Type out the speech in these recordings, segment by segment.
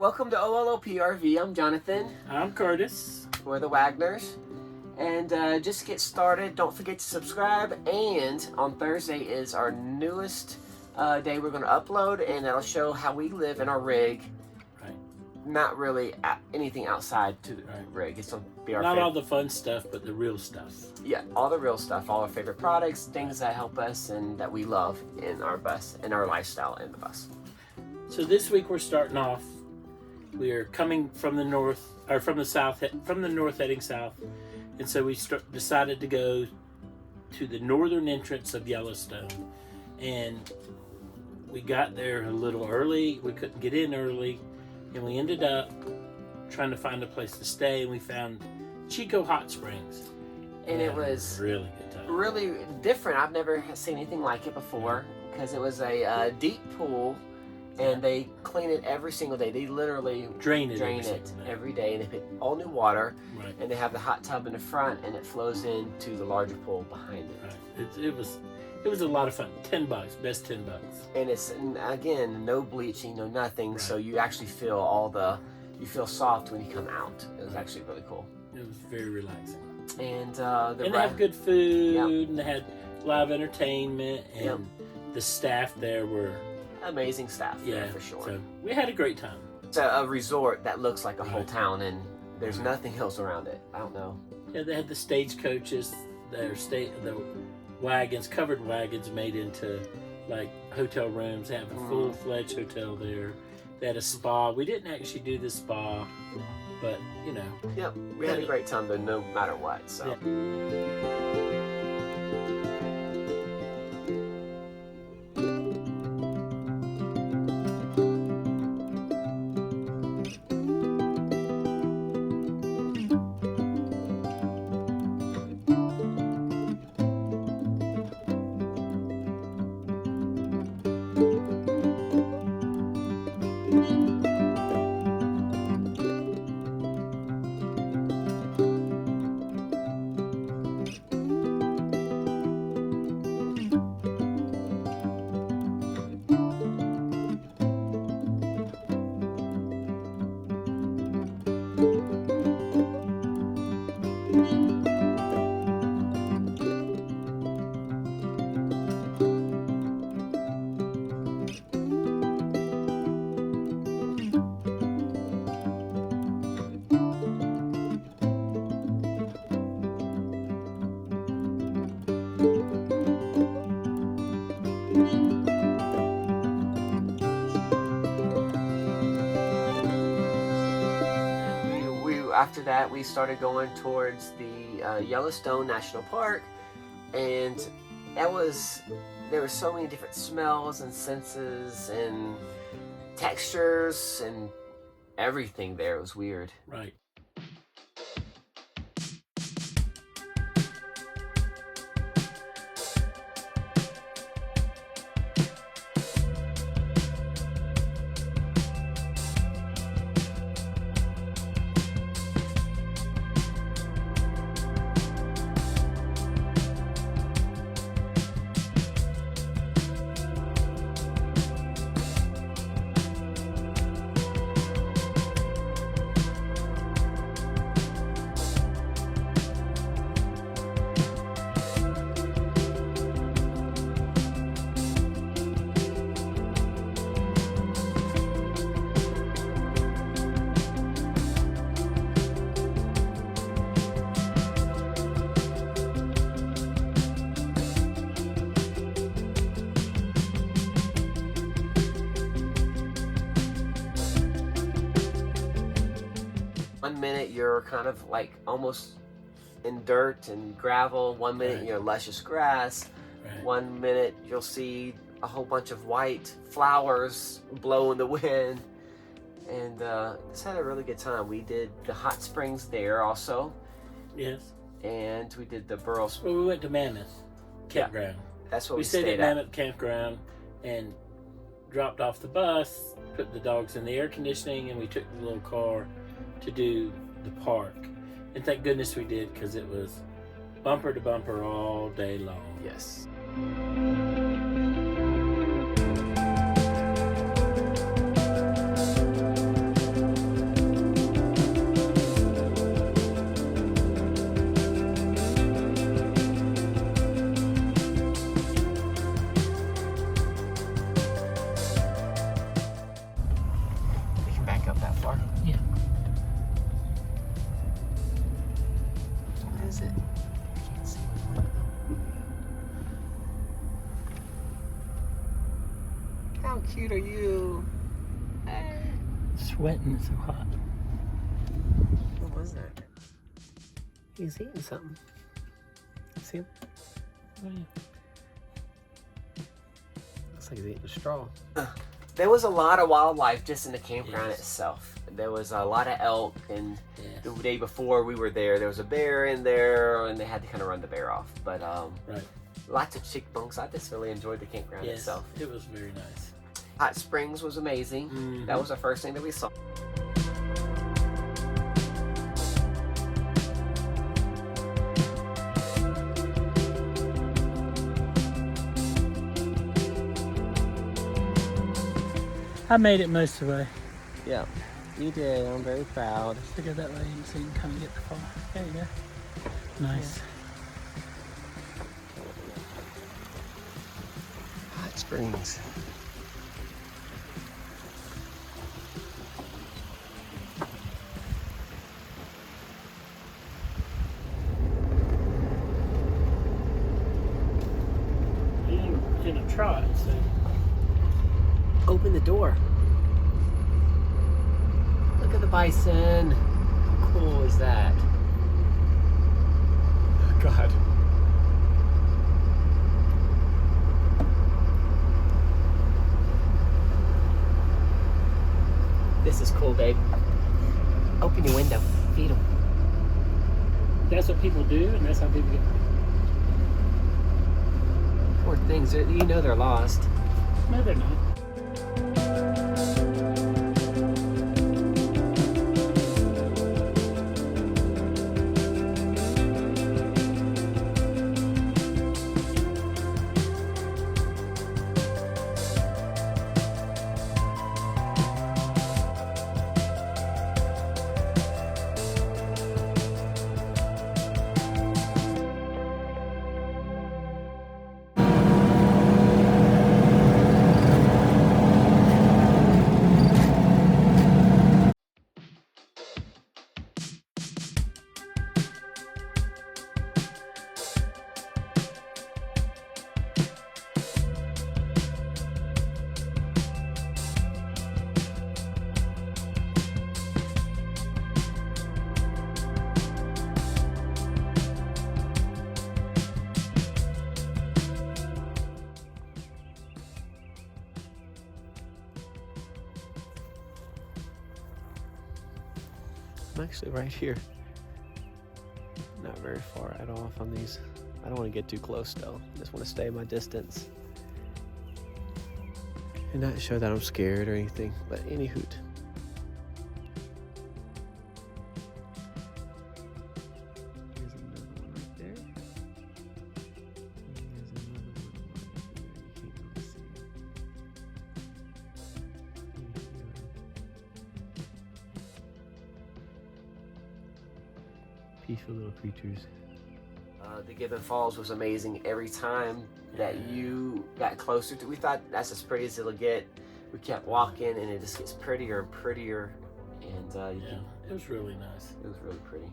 Welcome to OLOP RV. I'm Jonathan. I'm Curtis. We're the Wagners. And just to get started, don't forget to subscribe. And on Thursday is our newest day we're going to upload, and that'll show how we live in our rig. Right. Not really anything outside to the rig. It's going to be our Not favorite. all the fun stuff, but the real stuff. Yeah, all the real stuff, all our favorite products, things that help us and that we love in our bus, in our lifestyle in the bus. So this week we're starting off. We are coming from the north, or from the south, from the north heading south, and so we decided to go to the northern entrance of Yellowstone, and we got there a little early. We couldn't get in early, and we ended up trying to find a place to stay, and we found Chico HotSprings, And it was really good time. really different. I've never seen anything like it before because it was a deep pool. And they clean it every single day. They literally drain it every day. And they put all new water. Right. And they have the hot tub in the front, and it flows into the larger pool behind it. Right. It was a lot of fun. $10, best $10. And it's, again, no bleaching, no nothing. Right. So you actually feel you feel soft when you come out. It was actually really cool. It was very relaxing. And they have good food, Yep. and they had live entertainment, and Yep. the staff there were amazing staff. yeah, for sure. So we had a great time. It's a resort that looks like a whole Right. town, and there's nothing else around it. I don't know. Yeah, they had the stagecoaches, the wagons, covered wagons made into like hotel rooms. They have a full-fledged hotel there. They had a spa. We didn't actually do the spa, but you know. Yep, we had a great time though, no matter what. So. Yeah. After that, we started going towards the Yellowstone National Park, and there were so many different smells and senses and textures and everything there. It was weird. Right. One minute you're kind of like almost in dirt and gravel. 1 minute you're luscious grass. Right. 1 minute you'll see a whole bunch of white flowers blow in the wind. And just had a really good time. We did the hot springs there also. Yes. And we did the Burl. Well, we went to Mammoth Campground. That's what We we stayed stayed at at. Mammoth Campground and dropped off the bus, put the dogs in the air conditioning, and we took the little car to do the park. And thank goodness we did, because it was bumper to bumper all day long. Yes. up that far. Yeah. What is it? Can't see. How cute are you? Hey. Sweating, it's so hot. What was that? He's eating something. See him? Oh, yeah. Looks like he's eating a straw. There was a lot of wildlife just in the campground Yes. itself. There was a lot of elk, and Yes. the day before we were there was a bear in there, and they had to kind of run the bear off. But Right. lots of chipmunks. I just really enjoyed the campground Yes, itself. it was very nice. Hot Springs was amazing. Mhm. That was the first thing that we saw. I made it most of the way. Yeah, you did. I'm very proud. Look at that lane so you can kind of get the far. There you go. Nice. Hot Springs. You're gonna try it, so. Open the door. Look at the bison. How cool is that? Oh, God. This is cool, babe. Open your window. Feed them. That's what people do, and that's how people get. Poor things. You know they're lost. No, they're not. I'm actually right here. Not very far at all from these. I don't want to get too close though. I just want to stay my distance. And not show that I'm scared or anything, but any hoot. Here's another one right there. And here's another one right here. You can't really see it. Peaceful little creatures. The Gibbon Falls was amazing every time that you got closer to. We thought that's as pretty as it'll get. We kept walking, and it just gets prettier and prettier. And It was really nice. it was really pretty.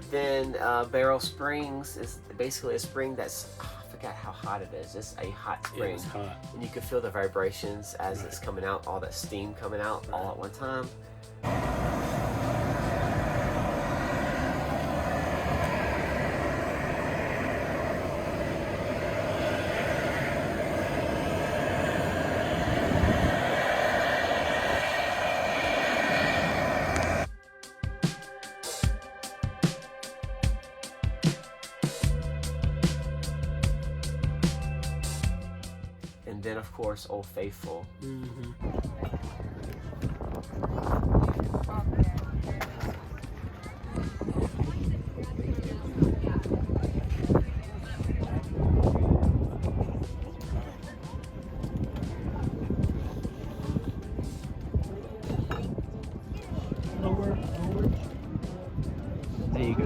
Then Barrel Springs is basically a spring that's, I forgot how hot it is. It's a hot It spring. was hot. And you can feel the vibrations as it's coming out, all that steam coming out all at one time. And then and of course Old Faithful. Mm-hmm. There you go.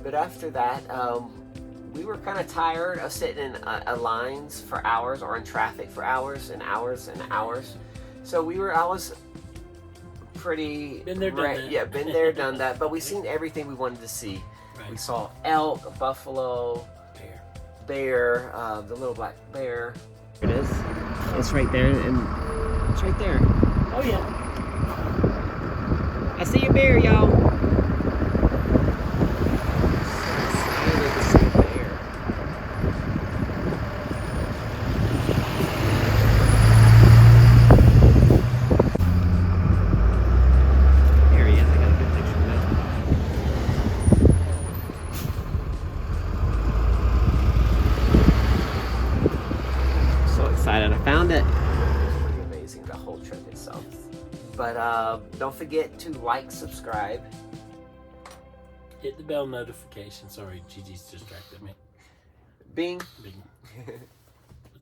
But after that, we were kind of tired of sitting in lines for hours or in traffic for hours and hours and hours. So I was pretty Been there, done that. Yeah, been there, done that. But we seen everything we wanted to see. Right. We saw elk, buffalo, bear, the little black bear. It is. It's right there, and it's right there. Oh yeah. I see a bear, y'all. I found it. Pretty amazing, the whole trip itself. But don't forget to like, subscribe. Hit the bell notification. Sorry, Gigi's distracted me. Bing. Bing.